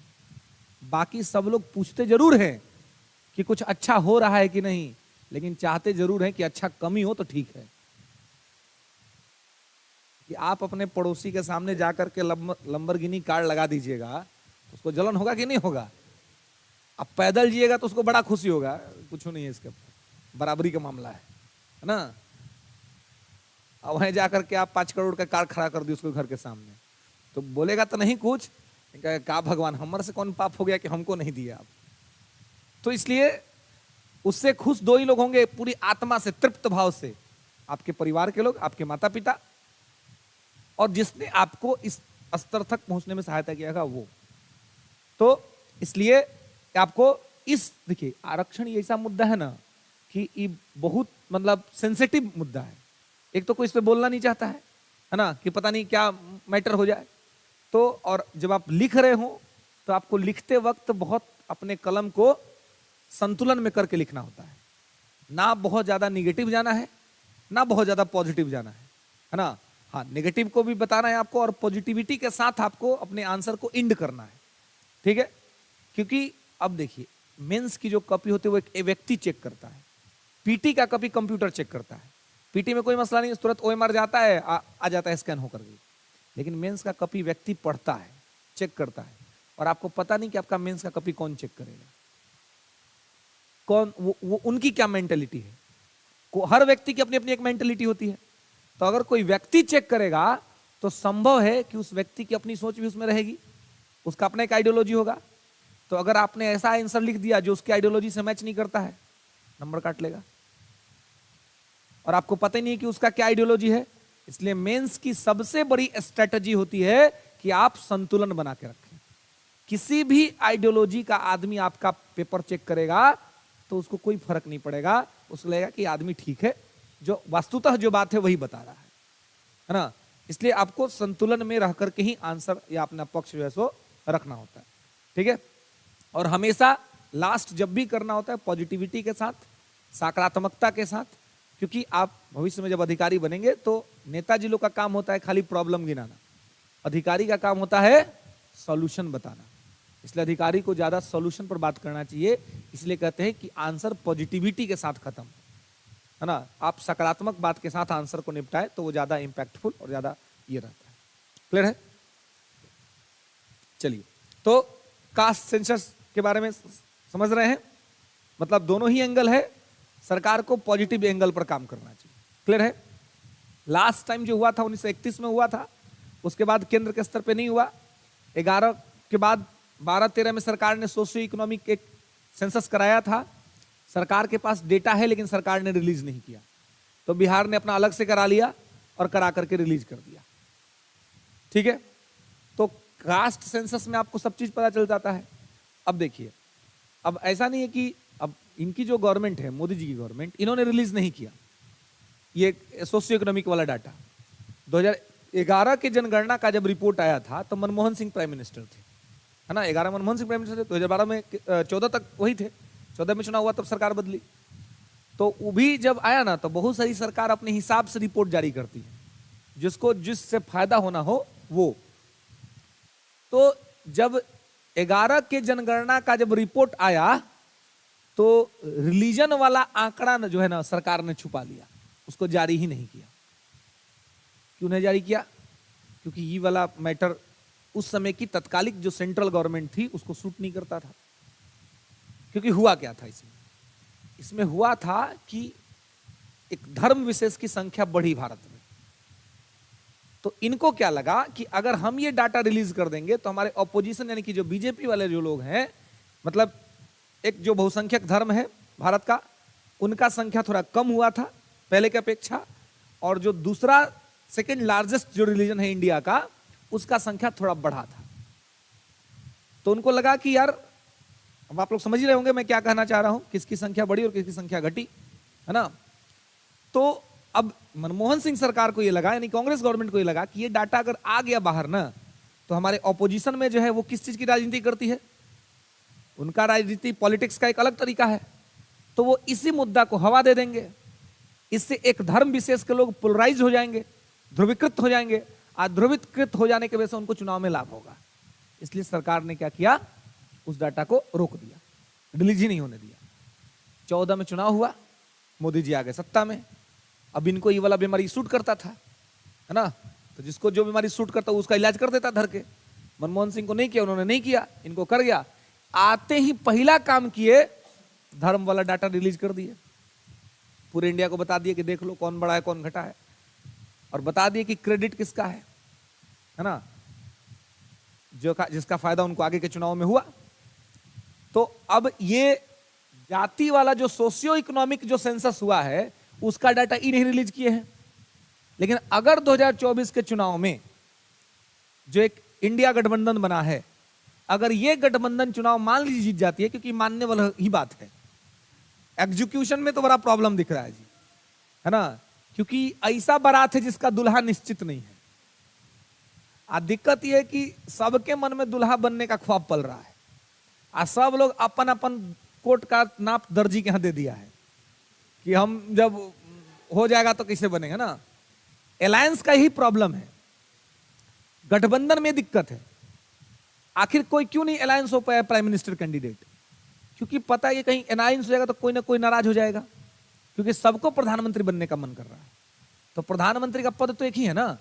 बाकी सब लोग पूछते जरूर हैं कि कुछ अच्छा हो रहा है कि नहीं, लेकिन चाहते जरूर हैं कि अच्छा कमी हो तो ठीक है। कि आप अपने पड़ोसी के सामने जाकर के लंबरगिनी कार लगा दीजिएगा तो उसको जलन होगा कि नहीं होगा? आप पैदल जिएगा तो उसको बड़ा खुशी होगा, कुछ नहीं है इसके, बराबरी का मामला है ना। अब वहीं जाकर के आप 5 करोड़ का कार खड़ा कर दी उसको घर के सामने, तो बोलेगा तो नहीं कुछ, का भगवान हमारे से कौन पाप हो गया कि हमको नहीं दिया आप। तो इसलिए उससे खुश दो ही लोग होंगे, पूरी आत्मा से तृप्त भाव से, आपके परिवार के लोग, आपके माता पिता, और जिसने आपको इस स्तर तक पहुंचने में सहायता किया वो। तो इसलिए आपको इस, देखिए आरक्षण ये ऐसा मुद्दा है ना कि ये बहुत मतलब सेंसिटिव मुद्दा है। एक तो कोई इस पे बोलना नहीं चाहता है ना, कि पता नहीं क्या मैटर हो जाए। तो और जब आप लिख रहे हो तो आपको लिखते वक्त बहुत अपने कलम को संतुलन में करके लिखना होता है, ना बहुत ज्यादा निगेटिव जाना है, ना बहुत ज्यादा पॉजिटिव जाना है ना। हाँ, नेगेटिव को भी बताना है आपको, और पॉजिटिविटी के साथ आपको अपने आंसर को इंड करना है, ठीक है। क्योंकि अब देखिए, मेंस की जो कॉपी होती है वो एक व्यक्ति चेक करता है, पीटी का कॉपी कंप्यूटर चेक करता है। पीटी में कोई मसला नहीं, तुरंत ओएमआर जाता है, आ जाता है स्कैन होकर के। लेकिन मेंस का कॉपी व्यक्ति पढ़ता है, चेक करता है, और आपको पता नहीं कि आपका मेंस का कॉपी कौन चेक करेगा, कौन वो उनकी क्या मेंटेलिटी है। हर व्यक्ति की अपनी अपनी एक मेंटेलिटी होती है। तो अगर कोई व्यक्ति चेक करेगा तो संभव है कि उस व्यक्ति की अपनी सोच भी उसमें रहेगी, उसका अपना एक आइडियोलॉजी होगा। तो अगर आपने ऐसा आंसर लिख दिया जो उसकी आइडियोलॉजी से मैच नहीं करता है, नंबर काट लेगा, और आपको पता ही नहीं है कि उसका क्या आइडियोलॉजी है। इसलिए मेंस की सबसे बड़ी स्ट्रेटजी होती है कि आप संतुलन बना के रखें। किसी भी आइडियोलॉजी का आदमी आपका पेपर चेक करेगा तो उसको कोई फर्क नहीं पड़ेगा, उसको लगेगा कि आदमी ठीक है, जो वास्तुतः जो बात है वही बता रहा है ना। इसलिए आपको संतुलन में रह करके ही आंसर या अपना पक्ष जो है सो रखना होता है, ठीक है। और हमेशा लास्ट जब भी करना होता है पॉजिटिविटी के साथ, सकारात्मकता के साथ, क्योंकि आप भविष्य में जब अधिकारी बनेंगे तो नेताजी लोग का काम होता है खाली प्रॉब्लम गिनाना, अधिकारी का काम होता है सॉल्यूशन बताना। इसलिए अधिकारी को ज्यादा सॉल्यूशन पर बात करना चाहिए। इसलिए कहते हैं कि आंसर पॉजिटिविटी के साथ खत्म, है ना। आप सकारात्मक बात के साथ आंसर को निपटाए तो वो ज्यादा इंपैक्टफुल और ज्यादा ये रहता है। क्लियर है? चलिए, तो कास्ट सेंसस के बारे में समझ रहे हैं, मतलब दोनों ही एंगल है, सरकार को पॉजिटिव एंगल पर काम करना चाहिए। क्लियर है? लास्ट टाइम जो हुआ था 1931 में हुआ था, उसके बाद केंद्र के स्तर पे नहीं हुआ। 11 के बाद 12-13 में सरकार ने सोशियो इकोनॉमिक एक सेंसस कराया था। सरकार के पास डेटा है लेकिन सरकार ने रिलीज नहीं किया, तो बिहार ने अपना अलग से करा लिया और करा करके रिलीज कर दिया, ठीक है। तो कास्ट सेंसस में आपको सब चीज पता चल जाता है। अब देखिए, अब ऐसा नहीं है कि अब इनकी जो गवर्नमेंट है, मोदी जी की गवर्नमेंट, इन्होंने रिलीज नहीं किया ये सोशियो इकोनॉमिक वाला डाटा। 2011 के जनगणना का जब रिपोर्ट आया था तो मनमोहन सिंह प्राइम मिनिस्टर थे, है ना। 11 मनमोहन सिंह प्राइम मिनिस्टर थे, 2012 में 14 तक वही थे, 14 में चुनाव हुआ तब सरकार बदली। तो वो भी जब आया ना तो बहुत सारी सरकार अपने हिसाब से रिपोर्ट जारी करती है, जिसको जिससे फायदा होना हो वो। तो जब 11 के जनगणना का जब रिपोर्ट आया तो रिलीजन वाला आंकड़ा जो है ना सरकार ने छुपा लिया, उसको जारी ही नहीं किया। क्यों नहीं जारी किया? क्योंकि ये वाला मैटर उस समय की तत्कालिक जो सेंट्रल गवर्नमेंट थी उसको सूट नहीं करता था। क्योंकि हुआ क्या था इसमें हुआ था कि एक धर्म विशेष की संख्या बढ़ी भारत में। तो इनको क्या लगा कि अगर हम ये डाटा रिलीज कर देंगे तो हमारे ऑपोजिशन यानी कि जो बीजेपी वाले जो लोग हैं, मतलब एक जो बहुसंख्यक धर्म है भारत का, उनका संख्या थोड़ा कम हुआ था पहले की अपेक्षा, और जो दूसरा सेकेंड लार्जेस्ट जो रिलीजन है इंडिया का, उसका संख्या थोड़ा बढ़ा था। तो उनको लगा कि यार, अब आप लोग समझ ही रहे होंगे मैं क्या कहना चाह रहा हूं, किसकी संख्या बढ़ी और किसकी संख्या घटी, है ना। तो अब मनमोहन सिंह सरकार को यह लगा, यानी कांग्रेस गवर्नमेंट को यह लगा कि ये डाटा अगर आ गया बाहर ना, तो हमारे ऑपोजिशन में जो है वो किस चीज की राजनीति करती है, उनका राजनीति पॉलिटिक्स का एक अलग तरीका है। तो वो इसी मुद्दा को हवा दे देंगे, इससे एक धर्म विशेष के लोग पोलराइज हो जाएंगे, ध्रुवीकृत हो जाएंगे, और ध्रुवीकृत हो जाने की वजह से उनको चुनाव में लाभ होगा। इसलिए सरकार ने क्या किया, उस डाटा को रोक दिया, रिलीज ही नहीं होने दिया। 14 में चुनाव हुआ, मोदी जी आ गए सत्ता में। अब इनको ये वाला बीमारी सूट करता था, है ना, तो जिसको जो बीमारी सूट करता उसका इलाज कर देता धर के। मनमोहन सिंह को नहीं किया, उन्होंने नहीं किया, इनको कर गया। आते ही पहला काम किए, धर्म वाला डाटा रिलीज कर दिए, पूरे इंडिया को बता दिए कि देख लो कौन बड़ा है कौन घटा है, और बता दिए कि क्रेडिट किसका है ना। जिसका फायदा उनको आगे के चुनाव में हुआ। तो अब ये जाति वाला जो सोशियो इकोनॉमिक जो सेंसस हुआ है उसका डाटा ही नहीं रिलीज किए हैं। लेकिन अगर 2024 के चुनाव में जो एक इंडिया गठबंधन बना है, अगर ये गठबंधन चुनाव मान लीजिए जीत जाती है, क्योंकि मानने वाला ही बात है, एग्जीक्यूशन में तो बड़ा प्रॉब्लम दिख रहा है जी, है ना, क्योंकि ऐसा बारात है जिसका दुल्हा निश्चित नहीं है। दिक्कत यह है कि सबके मन में दुल्हा बनने का ख्वाब पल रहा है, सब लोग अपन अपन कोट का नाप दर्जी के यहां दे दिया है कि हम जब हो जाएगा तो कैसे बनेगा ना। अलायंस का ही प्रॉब्लम है, गठबंधन में दिक्कत है। आखिर कोई क्यों नहीं अलायंस हो पाया प्राइम मिनिस्टर कैंडिडेट? क्योंकि पता है कहीं अलायंस हो जाएगा तो कोई ना कोई नाराज हो जाएगा, क्योंकि सबको प्रधानमंत्री बनने का मन कर रहा है। तो प्रधानमंत्री का पद तो एक ही है ना।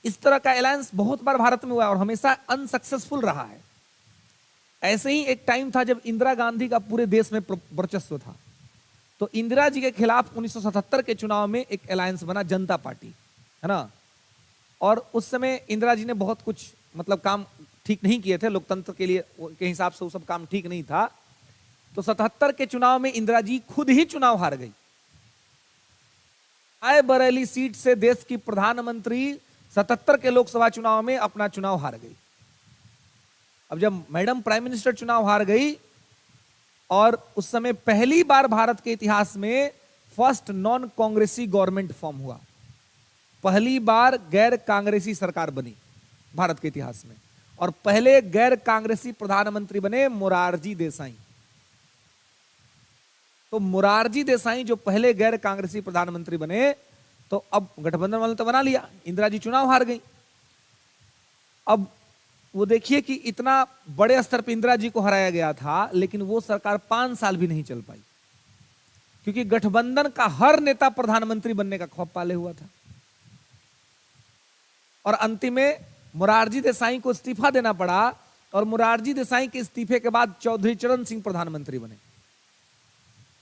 इस तरह का अलायंस बहुत बार भारत में हुआ और हमेशा अनसक्सेसफुल रहा है। ऐसे ही एक टाइम था जब इंदिरा गांधी का पूरे देश में वर्चस्व था, तो इंदिरा जी के खिलाफ 1977 के चुनाव में एक अलायंस बना, जनता पार्टी, है ना। और उस समय इंदिरा जी ने बहुत कुछ मतलब काम ठीक नहीं किए थे, लोकतंत्र के लिए के हिसाब से वो सब काम ठीक नहीं था। तो 77 के चुनाव में इंदिरा जी खुद ही चुनाव हार गई। रायबरेली सीट से देश की प्रधानमंत्री 77 के लोकसभा चुनाव में अपना चुनाव हार गई। अब जब मैडम प्राइम मिनिस्टर चुनाव हार गई और उस समय पहली बार भारत के इतिहास में फर्स्ट नॉन कांग्रेसी गवर्नमेंट फॉर्म हुआ, पहली बार गैर कांग्रेसी सरकार बनी भारत के इतिहास में, और पहले गैर कांग्रेसी प्रधानमंत्री बने मोरारजी देसाई। तो मोरारजी देसाई जो पहले गैर कांग्रेसी प्रधानमंत्री बने, तो अब गठबंधन वाले तो बना लिया, इंदिरा जी चुनाव हार गई। अब वो देखिए कि इतना बड़े स्तर पर इंदिरा जी को हराया गया था, लेकिन वो सरकार 5 साल भी नहीं चल पाई, क्योंकि गठबंधन का हर नेता प्रधानमंत्री बनने का ख्वाब पाले हुआ था। और अंतिम में मोरारजी देसाई को इस्तीफा देना पड़ा, और मोरारजी देसाई के इस्तीफे के बाद चौधरी चरण सिंह प्रधानमंत्री बने।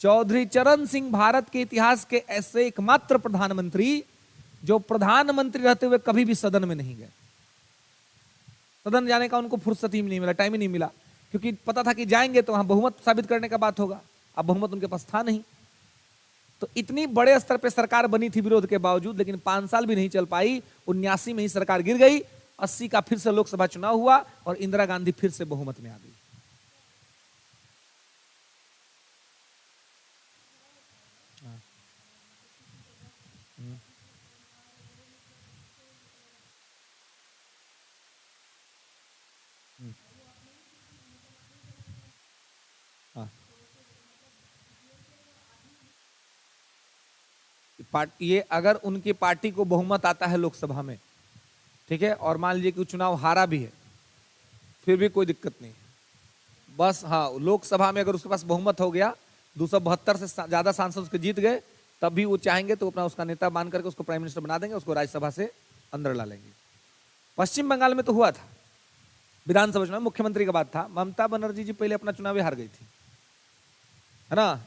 चौधरी चरण सिंह भारत के इतिहास के ऐसे एकमात्र प्रधानमंत्री जो प्रधानमंत्री रहते हुए कभी भी सदन में नहीं गए। सदन जाने का उनको फुर्सत ही नहीं मिला, टाइम ही नहीं मिला, क्योंकि पता था कि जाएंगे तो वहां बहुमत साबित करने का बात होगा। अब बहुमत उनके पास था नहीं। तो इतनी बड़े स्तर पे सरकार बनी थी विरोध के बावजूद, लेकिन 5 साल भी नहीं चल पाई। 79 में ही सरकार गिर गई, 80 का फिर से लोकसभा चुनाव हुआ और इंदिरा गांधी फिर से बहुमत में आ गई। ये अगर उनकी पार्टी को बहुमत आता है लोकसभा में, ठीक है, और मान लीजिए कि चुनाव हारा भी है, फिर भी कोई दिक्कत नहीं। बस हाँ, लोकसभा में अगर उसके पास बहुमत हो गया, 272 से ज्यादा सांसद उसके जीत गए, तब भी वो चाहेंगे तो अपना उसका नेता मान करके उसको प्राइम मिनिस्टर बना देंगे, उसको राज्यसभा से अंदर ला लेंगे। पश्चिम बंगाल में तो हुआ था विधानसभा चुनाव, मुख्यमंत्री का बात था, ममता बनर्जी जी पहले अपना चुनाव हार गई थी, है ना।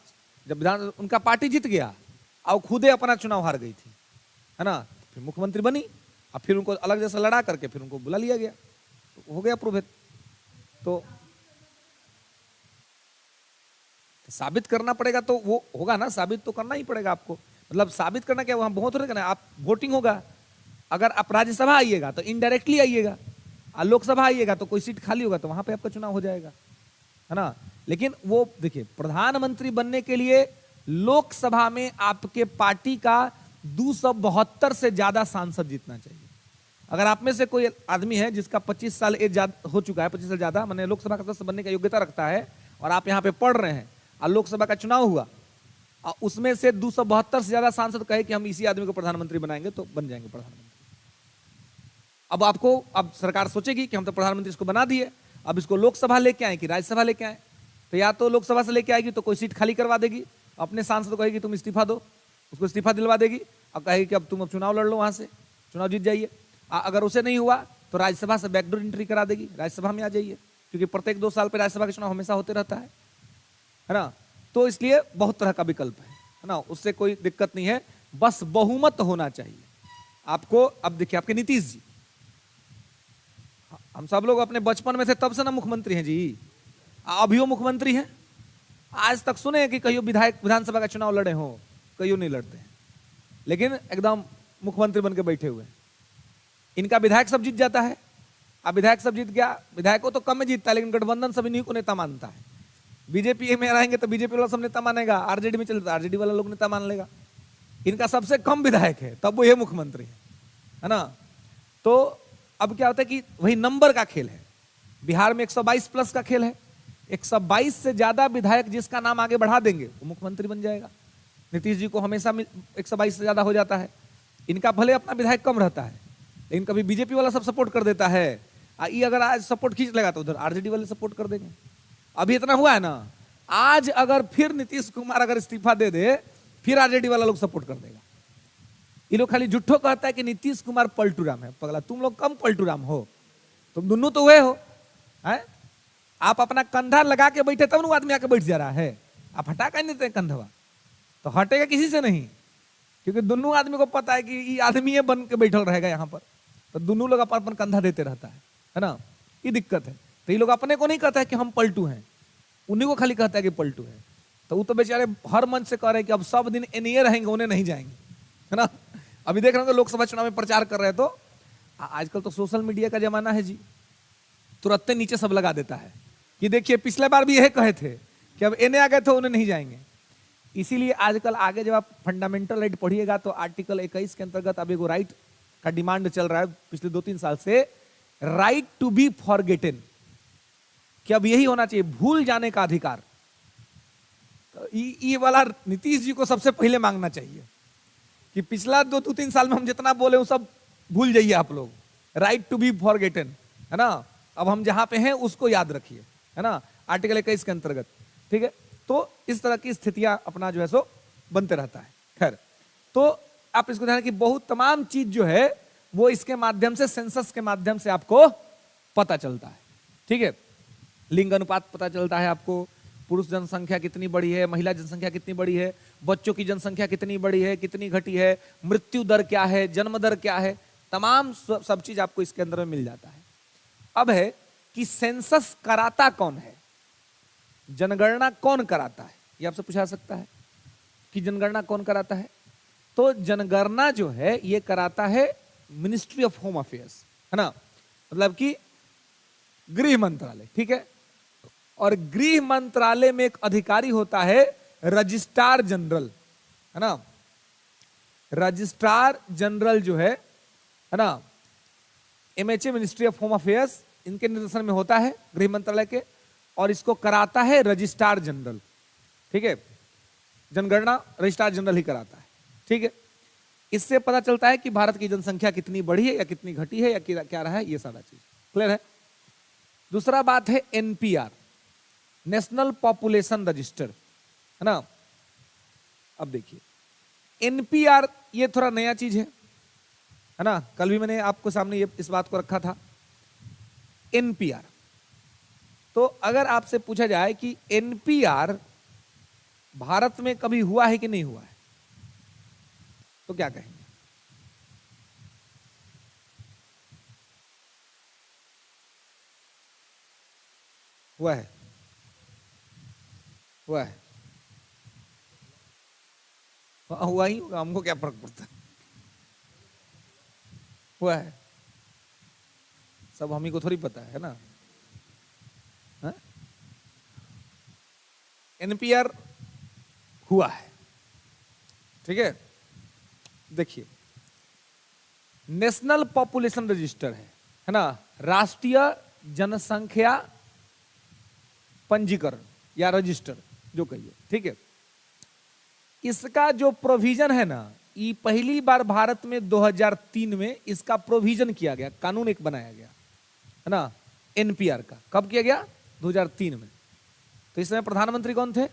जब विधान उनका पार्टी जीत गया और खुदे अपना चुनाव हार गई थी, है ना, फिर मुख्यमंत्री बनी, अब फिर उनको अलग जैसा लड़ा करके फिर उनको बुला लिया गया, तो हो गया अप्रूव। तो साबित करना पड़ेगा, तो वो होगा ना, साबित तो करना ही पड़ेगा आपको। मतलब साबित करना क्या, वहां बहुत होगा ना, आप वोटिंग होगा, अगर आप राज्यसभा आइएगा तो इनडायरेक्टली आइएगा, और लोकसभा आइएगा तो कोई सीट खाली होगा तो वहां पे आपका चुनाव हो जाएगा, है ना। लेकिन वो देखिए, प्रधानमंत्री बनने के लिए लोकसभा में आपके पार्टी का 272 से ज्यादा सांसद जीतना चाहिए। अगर आप में से कोई आदमी है जिसका 25 साल एज हो चुका है, 25 साल ज्यादा, माने लोकसभा का सदस्य बनने की योग्यता रखता है, और आप यहाँ पे पढ़ रहे हैं और लोकसभा का चुनाव हुआ और उसमें से 272 से ज्यादा सांसद कहे कि हम इसी आदमी को प्रधानमंत्री बनाएंगे, तो बन जाएंगे प्रधानमंत्री। अब सरकार सोचेगी कि हम तो प्रधानमंत्री इसको बना दिए, अब इसको लोकसभा लेके आए कि राज्यसभा लेके आए, तो या तो लोकसभा से लेके आएगी तो कोई सीट खाली करवा देगी, अपने सांसद को कहेगी तुम इस्तीफा दो, उसको इस्तीफा दिलवा देगी, अब कहेगी कि अब तुम चुनाव लड़ लो, वहां से चुनाव जीत जाइए। अगर उसे नहीं हुआ तो राज्यसभा से बैकडोर एंट्री करा देगी, राज्यसभा में आ जाइए, क्योंकि प्रत्येक 2 साल पर राज्यसभा के चुनाव हमेशा होते रहता है ना। तो इसलिए बहुत तरह का विकल्प है ना, उससे कोई दिक्कत नहीं है, बस बहुमत होना चाहिए आपको। अब देखिए आपके नीतीश जी, हम सब लोग अपने बचपन में थे तब से ना मुख्यमंत्री हैं जी, अभी वो मुख्यमंत्री हैं। आज तक सुने कि कहीं विधायक विधानसभा का चुनाव लड़े हो? कहीं नहीं लड़ते हैं, लेकिन एकदम मुख्यमंत्री बन के बैठे हुए। इनका विधायक सब जीत जाता है। अब विधायक सब जीत गया, विधायकों तो कम में जीतता है, लेकिन गठबंधन सब इन्हीं को नेता मानता है। बीजेपी में रहेंगे तो बीजेपी वाला सब नेता मानेगा, आरजेडी में चलता आरजेडी वाला लोग नेता मान लेगा। इनका सबसे कम विधायक है, तब वो ये मुख्यमंत्री है ना। तो अब क्या होता है कि वही नंबर का खेल है। बिहार में 122 प्लस का खेल है। 122 से ज्यादा विधायक जिसका नाम आगे बढ़ा देंगे वो मुख्यमंत्री बन जाएगा। नीतीश जी को हमेशा 122 से ज्यादा हो जाता है। इनका भले अपना विधायक कम रहता है, लेकिन कभी बीजेपी वाला सब सपोर्ट कर देता है। ये अगर आज सपोर्ट खींच लेगा तो उधर आरजेडी वाले सपोर्ट कर देंगे। अभी इतना हुआ है ना, आज अगर फिर नीतीश कुमार अगर इस्तीफा दे दे, फिर आरजेडी वाला लोग सपोर्ट कर देगा। ये लोग खाली झूठो कहता है कि नीतीश कुमार पलटू राम है। पगला, तुम लोग कम पलटू राम हो, तुम दोनों तो हुए हो है? आप अपना कंधा लगा के बैठे तब ना आदमी आके बैठ जा रहा है। आप हटा कर नहीं देते कंधवा, तो हटेगा किसी से नहीं, क्योंकि दोनों आदमी को पता है कि ये आदमी बन के बैठल रहेगा यहाँ पर, तो दोनों लोग अपन अपन कंधा देते रहता है ना। ये दिक्कत है। तो ये लोग अपने को नहीं कहता है कि हम पलटू हैं, उन्हीं को खाली कहता है कि पलटू है। तो वो तो बेचारे हर मंच से कह रहे हैं कि अब सब दिन एनए रहेंगे, उन्हें नहीं जाएंगे, है ना। अभी देख रहे हो लोकसभा चुनाव में प्रचार कर रहे हैं, तो आजकल तो सोशल मीडिया का जमाना है जी, तुरंत नीचे सब लगा देता है कि देखिए पिछले बार भी यही कहे थे कि अब एनए आ गए थे, उन्हें नहीं जाएंगे। इसीलिए आजकल आगे जब आप फंडामेंटल राइट पढ़िएगा तो आर्टिकल 21 के अंतर्गत अब एगो राइट का डिमांड चल रहा है पिछले 2-3 साल से, राइट टू बी फॉरगेटन, कि अब यही होना चाहिए, भूल जाने का अधिकार। तो ये वाला नीतीश जी को सबसे पहले मांगना चाहिए कि पिछला 2-3 साल में हम जितना बोले वो सब भूल जाइए आप लोग। राइट टू बी फॉरगेटन, है ना। अब हम जहां पे हैं उसको याद रखिए, है ना, आर्टिकल 21 के अंतर्गत। ठीक है, तो इस तरह की स्थितियां अपना जो है सो बनते रहता है। खैर, तो आप इसको ध्यान कि बहुत तमाम चीज जो है वो इसके माध्यम से, सेंसस के माध्यम से आपको पता चलता है। ठीक है, लिंग अनुपात पता चलता है आपको, पुरुष जनसंख्या कितनी बड़ी है, महिला जनसंख्या कितनी बड़ी है, बच्चों की जनसंख्या कितनी बड़ी है, कितनी घटी है, मृत्यु दर क्या है, जन्म दर क्या है, तमाम सब चीज आपको इसके अंदर में मिल जाता है। अब है कि सेंसस कराता कौन है, जनगणना कौन कराता है, ये आपसे पूछा सकता है कि जनगणना कौन कराता है। तो जनगणना जो है ये कराता है मिनिस्ट्री ऑफ होम अफेयर्स, है ना, मतलब कि गृह मंत्रालय। ठीक है, और गृह मंत्रालय में एक अधिकारी होता है रजिस्ट्रार जनरल, है ना। रजिस्ट्रार जनरल जो है ना, MHA ministry of home affairs, इनके निर्देशन में होता है गृह मंत्रालय के, और इसको कराता है रजिस्ट्रार जनरल। ठीक है, जनगणना रजिस्ट्रार जनरल ही कराता है। ठीक है, इससे पता चलता है कि भारत की जनसंख्या कितनी बढ़ी है या कितनी घटी है या क्या रहा है, ये सारा चीज क्लियर है। दूसरा बात है एनपीआर, नेशनल पॉपुलेशन रजिस्टर, है ना। अब देखिए एनपीआर ये थोड़ा नया चीज है ना, कल भी मैंने आपको सामने ये इस बात को रखा था। एनपीआर, तो अगर आपसे पूछा जाए कि एनपीआर भारत में कभी हुआ है कि नहीं हुआ है, तो क्या कहेंगे? हुआ है, हुआ है, हुआ ही होगा, हमको क्या फर्क पड़ता है, हुआ है, सब हम ही को थोड़ी पता है ना। एनपीआर हुआ है। ठीक है, देखिए नेशनल पॉपुलेशन रजिस्टर है ना, राष्ट्रीय जनसंख्या पंजीकरण या रजिस्टर जो कहिए। ठीक है, इसका जो प्रोविजन है ना, ये पहली बार भारत में 2003 में इसका प्रोविजन किया गया, कानून एक बनाया गया, है ना, एनपीआर का। कब किया गया? 2003 में। तो इस समय प्रधानमंत्री कौन थे?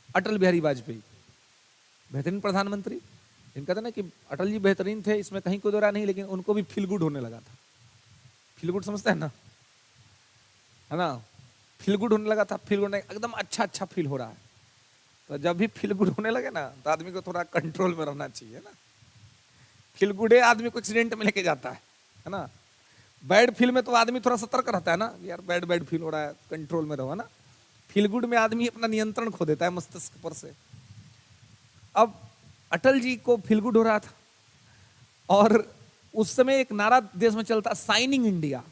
अटल बिहारी वाजपेयी, बेहतरीन प्रधानमंत्री। इनका था ना कि अटल जी बेहतरीन थे, इसमें कहीं कोई दो राय नहीं, लेकिन उनको भी फील गुड होने लगा था। फील गुड समझते हैं ना, है ना, फील गुड होने लगा था। फील गुड एकदम अच्छा फील हो रहा है। तो जब भी फील गुड होने लगे ना, तो आदमी को थोड़ा कंट्रोल में रहना चाहिए ना। फील गुड है आदमी को एक्सीडेंट में लेके जाता है ना। बैड फील में तो आदमी थोड़ा सतर्क रहता है ना, यार बैड बैड फील हो रहा है, कंट्रोल में रहो ना। फील गुड में आदमी अपना नियंत्रण खो देता है मस्तिष्क पर से। अब अटल जी को फील गुड हो रहा था और उस समय एक नारा देश में चलता, साइनिंग इंडिया।